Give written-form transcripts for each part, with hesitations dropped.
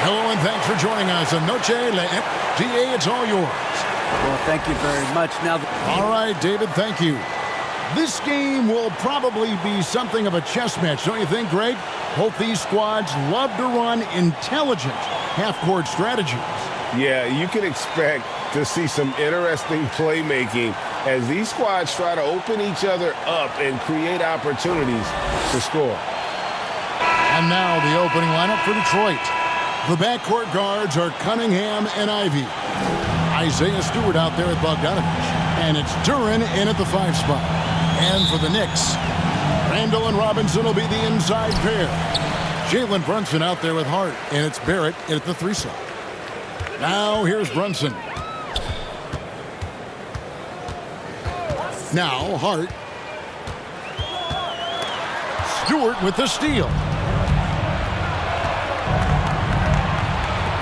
Hello and thanks for joining us on Noche Le DA. It's all yours. Well, thank you very much. Now, all right, David, thank you. This game will probably be something of a chess match, don't you think, Greg? Both these squads love to run intelligent half-court strategies. Yeah, you can expect to see some interesting playmaking as these squads try to open each other up and create opportunities to score. And now the opening lineup for Detroit. The backcourt guards are Cunningham and Ivy. Isaiah Stewart out there with Bogdanovich. And it's Duren in at the 5 spot. And for the Knicks, Randall and Robinson will be the inside pair. Jalen Brunson out there with Hart. And it's Barrett in at the 3 slot. Now here's Brunson. Now Hart. Stewart with the steal.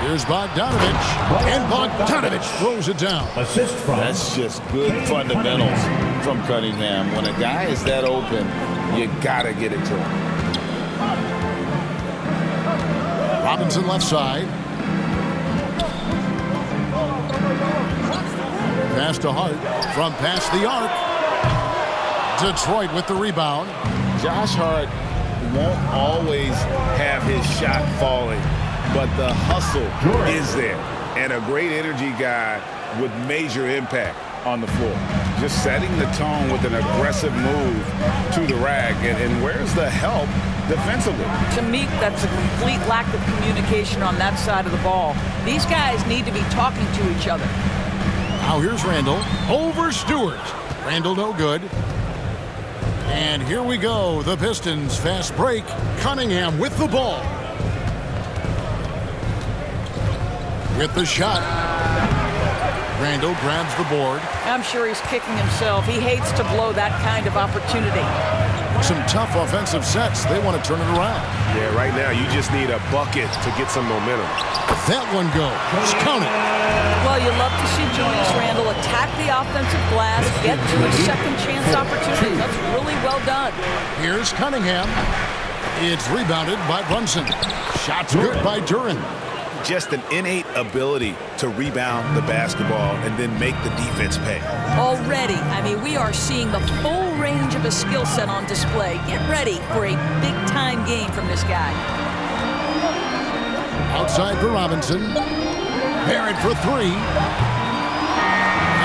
Here's Bogdanovich, and Bogdanovich throws it down. Assist from. That's just good fundamentals from Cunningham. When a guy is that open, you gotta get it to him. Robinson left side. Pass to Hart from past the arc. Detroit with the rebound. Josh Hart won't always have his shot falling, but the hustle is there. And a great energy guy with major impact on the floor. Just setting the tone with an aggressive move to the rack. And where's the help defensively? To me, that's a complete lack of communication on that side of the ball. These guys need to be talking to each other. Now here's Randall over Stewart. Randall no good. And here we go. The Pistons fast break. Cunningham with the ball. With the shot. Randall grabs the board. I'm sure he's kicking himself. He hates to blow that kind of opportunity. Some tough offensive sets. They want to turn it around. Yeah, right now you just need a bucket to get some momentum. That one goes. Count it. Well, you love to see Julius Randle attack the offensive glass, get to a second chance opportunity. That's really well done. Here's Cunningham. It's rebounded by Brunson. Shots good by Duren. Just an innate ability to rebound the basketball and then make the defense pay. Already, I mean, we are seeing the full range of a skill set on display. Get ready for a big-time game from this guy. Outside for Robinson. Barrett for 3.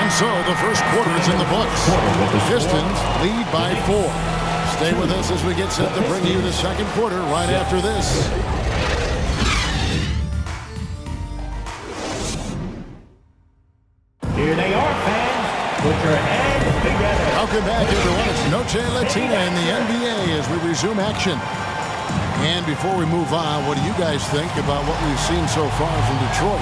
And so the first quarter is in the books. The Pistons lead by 4. Stay with us as we get set to bring you the second quarter right after this. Here they are, fans. Put your hands together. Welcome back, everyone. It's Noche Latina in the NBA as we resume action. And before we move on, what do you guys think about what we've seen so far from Detroit?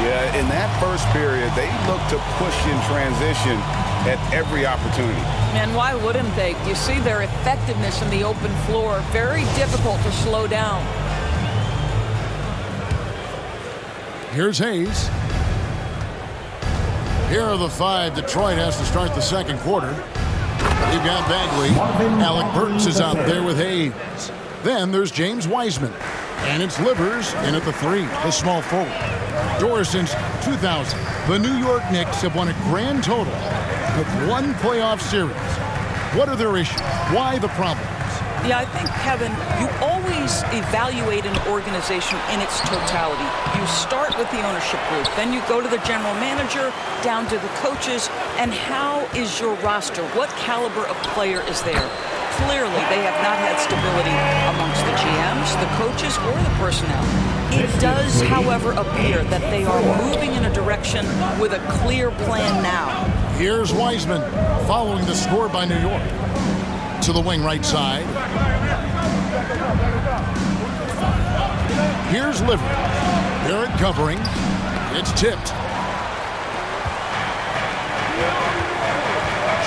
Yeah, in that first period, they looked to push in transition at every opportunity. And why wouldn't they? You see their effectiveness in the open floor. Very difficult to slow down. Here's Hayes. Here are the 5 Detroit has to start the second quarter. You've got Bagley. Alec Burks is out there with Hayes. Then there's James Wiseman. And it's Livers in at the 3, the small forward. Door since 2000. The New York Knicks have won a grand total of 1 playoff series. What are their issues? Why the problems? Yeah, I think, Kevin, you always evaluate an organization in its totality. You start with the ownership group, then you go to the general manager, down to the coaches, and how is your roster? What caliber of player is there? Clearly, they have not had stability amongst the GMs, the coaches, or the personnel. It does, however, appear that they are moving in a direction with a clear plan now. Here's Wiseman following the score by New York. To the wing right side. Here's Livers. Barrett covering. It's tipped.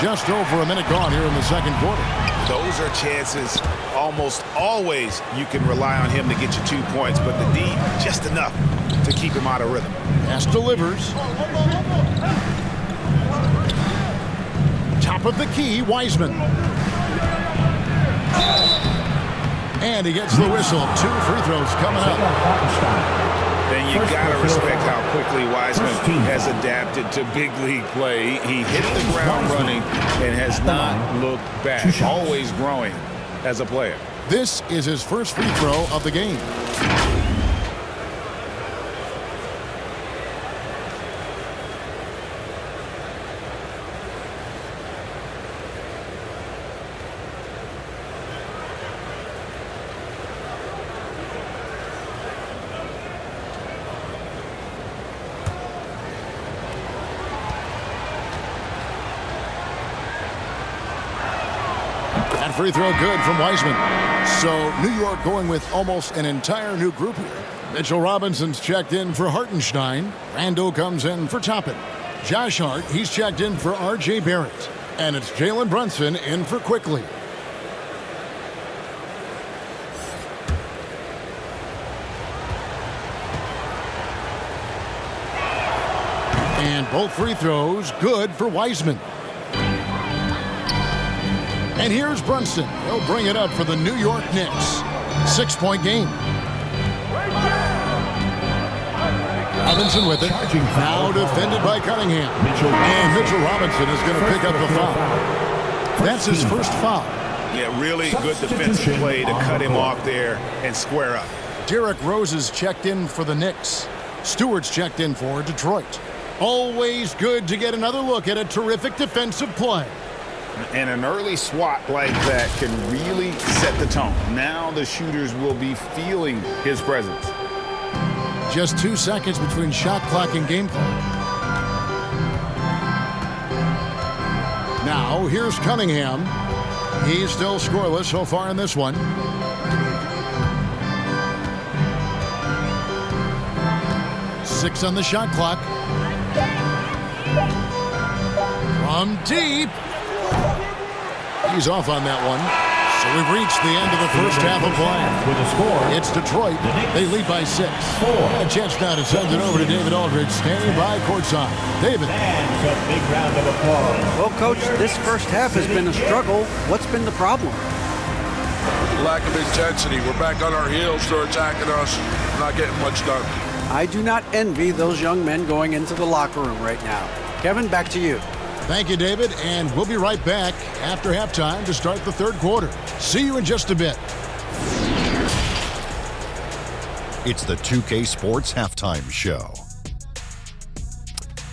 Just over a minute gone here in the second quarter. Those are chances almost always you can rely on him to get you 2 points, but the D, just enough to keep him out of rhythm. Pass to Livers. Top of the key, Wiseman. And he gets the whistle. 2 free throws coming up. And you got to respect how quickly Wiseman has adapted to big league play. He hit the ground running and has not looked back, always growing as a player. This is his first free throw of the game. That free throw good from Wiseman. So New York going with almost an entire new group here. Mitchell Robinson's checked in for Hartenstein. Randall comes in for Toppin. Josh Hart, he's checked in for R.J. Barrett. And it's Jalen Brunson in for Quickly. And both free throws good for Wiseman. And here's Brunson. He'll bring it up for the New York Knicks. 6-point game. Robinson with it. Now defended by Cunningham. And Mitchell Robinson is going to pick up the foul. That's his first foul. Yeah, really good defensive play to cut him off there and square up. Derrick Rose is checked in for the Knicks. Stewart's checked in for Detroit. Always good to get another look at a terrific defensive play. And an early swat like that can really set the tone. Now the shooters will be feeling his presence. Just 2 seconds between shot clock and game clock. Now here's Cunningham. He's still scoreless so far in this one. Six on the shot clock. From deep. He's off on that one. So we've reached the end of the first half of play. With a score, It's Detroit. They lead by 6. A chance now to send it over to David Aldridge, standing by courtside. David. fans, a big round of applause. Well, Coach, this first half has been a struggle. What's been the problem? Lack of intensity. We're back on our heels. They're attacking us. We're not getting much done. I do not envy those young men going into the locker room right now. Kevin, back to you. Thank you, David, and we'll be right back after halftime to start the third quarter. See you in just a bit. It's the 2K Sports Halftime Show.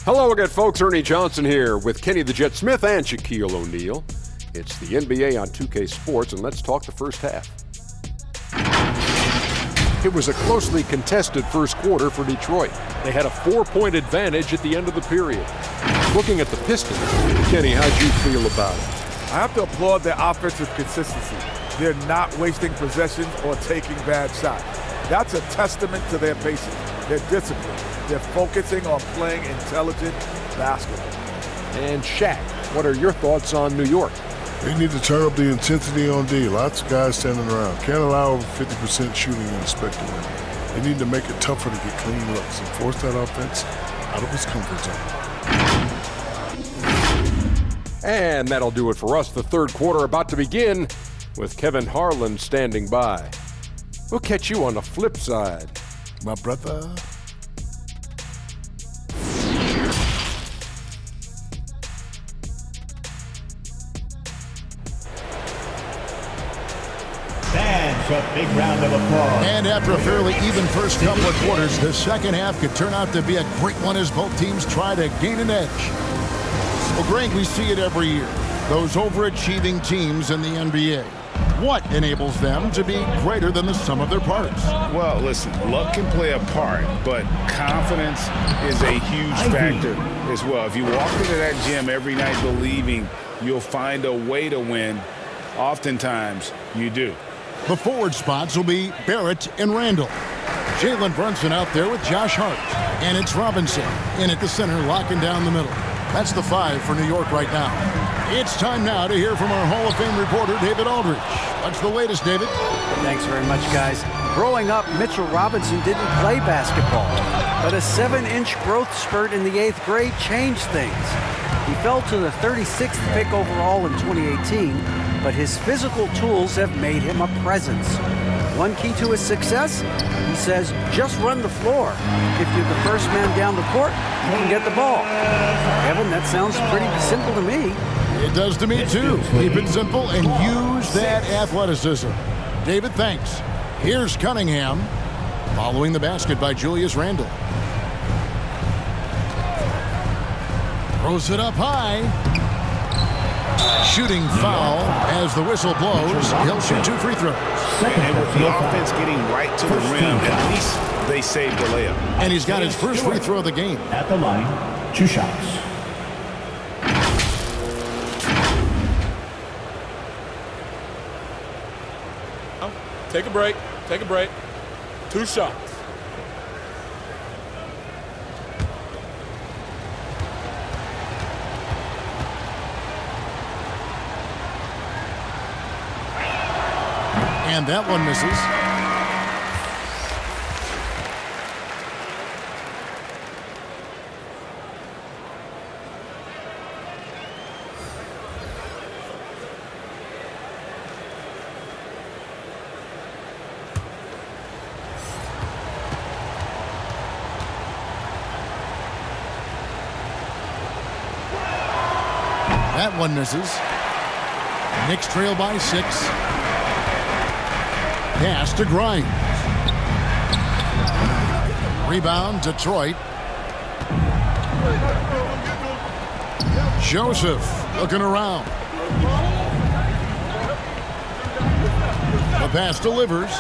Hello again, folks. Ernie Johnson here with Kenny the Jet Smith and Shaquille O'Neal. It's the NBA on 2K Sports, and let's talk the first half. It was a closely contested first quarter for Detroit. They had a 4-point advantage at the end of the period. Looking at the Pistons, Kenny, how'd you feel about it? I have to applaud their offensive consistency. They're not wasting possessions or taking bad shots. That's a testament to their patience, their discipline. They're focusing on playing intelligent basketball. And Shaq, what are your thoughts on New York? They need to turn up the intensity on D. Lots of guys standing around. Can't allow over 50% shooting in a spectacle. They need to make it tougher to get clean looks and force that offense out of its comfort zone. And that'll do it for us. The third quarter about to begin with Kevin Harlan standing by. We'll catch you on the flip side. My brother. Fans, a big round of applause. And after a fairly even first couple of quarters, the second half could turn out to be a great one as both teams try to gain an edge. Well, Greg, we see it every year. Those overachieving teams in the NBA. What enables them to be greater than the sum of their parts? Well, listen, luck can play a part, but confidence is a huge factor as well. If you walk into that gym every night believing you'll find a way to win, oftentimes you do. The forward spots will be Barrett and Randall. Jalen Brunson out there with Josh Hart. And it's Robinson in at the center, locking down the middle. That's the 5 for New York right now. It's time now to hear from our Hall of Fame reporter, David Aldridge. What's the latest, David? Thanks very much, guys. Growing up, Mitchell Robinson didn't play basketball, but a 7-inch growth spurt in the 8th grade changed things. He fell to the 36th pick overall in 2018, but his physical tools have made him a presence. One key to his success, he says, just run the floor. If you're the first man down the court, you can get the ball. Kevin, that sounds pretty simple to me. It does to me, too. Keep it simple and use that athleticism. David, thanks. Here's Cunningham, following the basket by Julius Randle. Throws it up high. Shooting foul as the whistle blows. He'll shoot 2 free throws. And with the offense getting right to the rim, at least they saved the layup. And he's got his first free throw of the game. At the line, 2 shots. Take a break. Take a break. 2 shots. And that one misses. That one misses. Knicks trail by 6. Pass to Grimes. Rebound, Detroit. Joseph looking around. The pass delivers.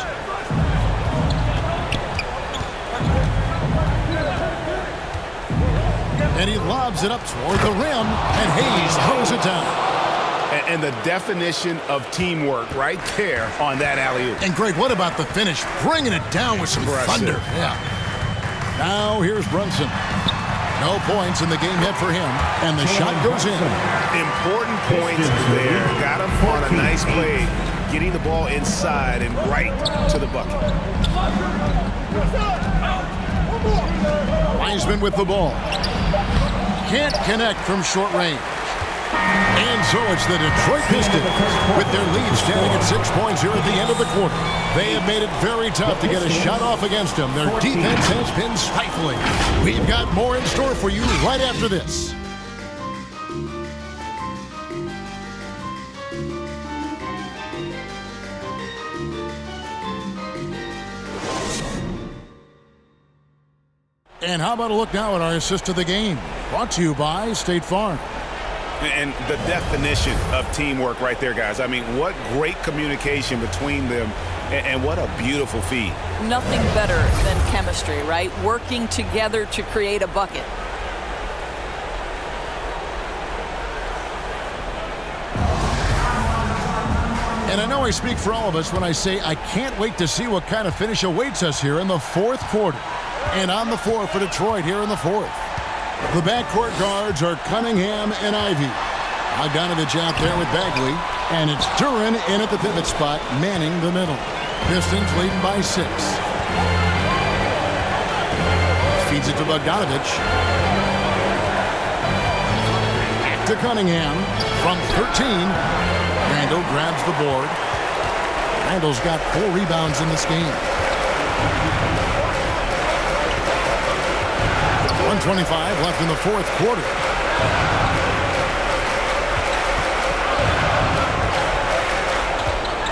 And he lobs it up toward the rim, and Hayes throws it down. And the definition of teamwork right there on that alley-oop. And Greg, what about the finish? Bringing it down with some thunder. Yeah. Now here's Brunson. No points in the game yet for him, and the shot goes in. Important points there. Got him on a nice play, getting the ball inside and right to the bucket. Wiseman with the ball. Can't connect from short range. And so it's the Detroit Pistons with their lead standing at 6 points here at the end of the quarter. They have made it very tough to get a shot off against them. Their defense has been stifling. We've got more in store for you right after this. And how about a look now at our assist of the game? Brought to you by State Farm. And the definition of teamwork right there, guys. I mean, what great communication between them, and what a beautiful feed. Nothing better than chemistry, right? Working together to create a bucket. And I know I speak for all of us when I say I can't wait to see what kind of finish awaits us here in the 4th quarter. And on the floor for Detroit here in the 4th. The backcourt guards are Cunningham and Ivy. Bogdanovich out there with Bagley. And it's Duren in at the pivot spot, manning the middle. Pistons leading by 6. Feeds it to Bogdanovich. Back to Cunningham from 13. Randle grabs the board. Randle's got 4 rebounds in this game. 1:25 left in the 4th quarter.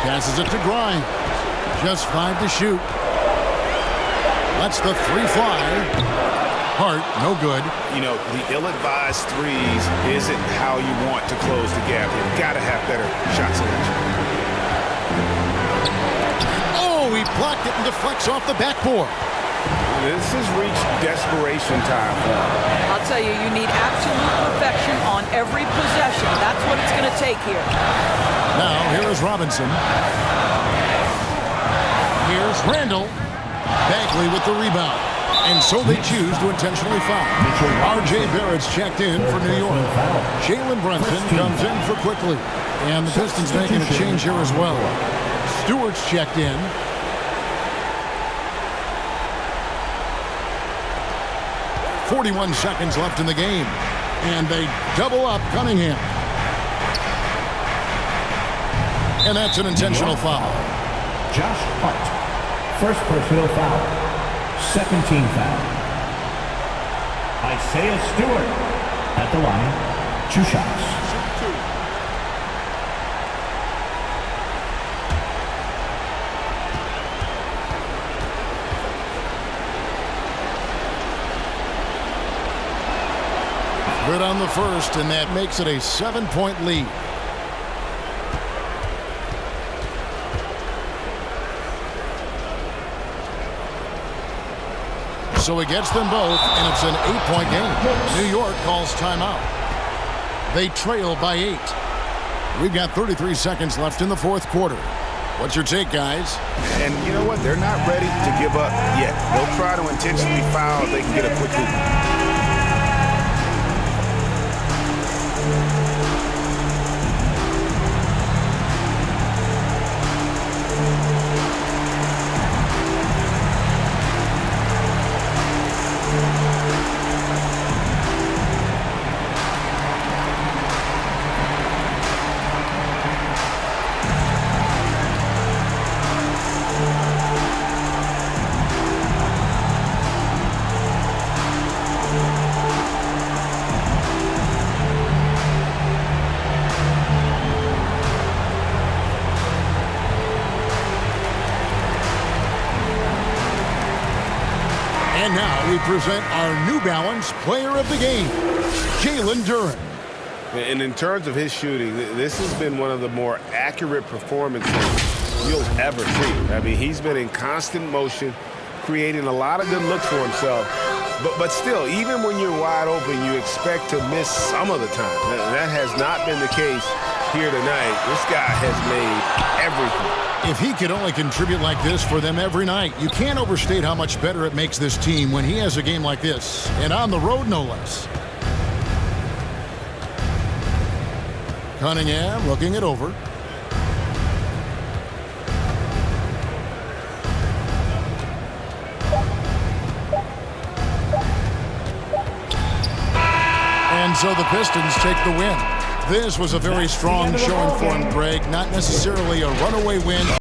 Passes it to Grimes. Just 5 to shoot. Lets the 3 fly. Hart, no good. You know, the ill-advised threes isn't how you want to close the gap. You've got to have better shot selection. Oh, he blocked it and deflects off the backboard. This has reached desperation time. I'll tell you, you need absolute perfection on every possession. That's what it's going to take here. Now, here is Robinson. Here's Randle. Bagley with the rebound. And so they choose to intentionally foul. R.J. Barrett's checked in for New York. Jalen Brunson comes in for Quickly. And the Pistons making a change here as well. Stewart's checked in. .41 seconds left in the game. And they double up Cunningham. And that's an intentional foul. Josh Hart. First personal foul. Second team foul. Isaiah Stewart at the line. 2 shots. Good on the first, and that makes it a 7-point lead. So he gets them both, and it's an 8-point game. New York calls timeout. They trail by 8. We've got 33 seconds left in the fourth quarter. What's your take, guys? And you know what? They're not ready to give up yet. They'll try to intentionally foul if they can get a quick hoop. And now we present our New Balance Player of the Game, Jalen Duren. And in terms of his shooting, this has been one of the more accurate performances you'll ever see. I mean, he's been in constant motion, creating a lot of good looks for himself. But still, even when you're wide open, you expect to miss some of the time. That has not been the case here tonight. This guy has made everything. If he could only contribute like this for them every night, you can't overstate how much better it makes this team when he has a game like this, and on the road no less. Cunningham looking it over. And so the Pistons take the win. This was a very strong showing for him, Greg. Not necessarily a runaway win.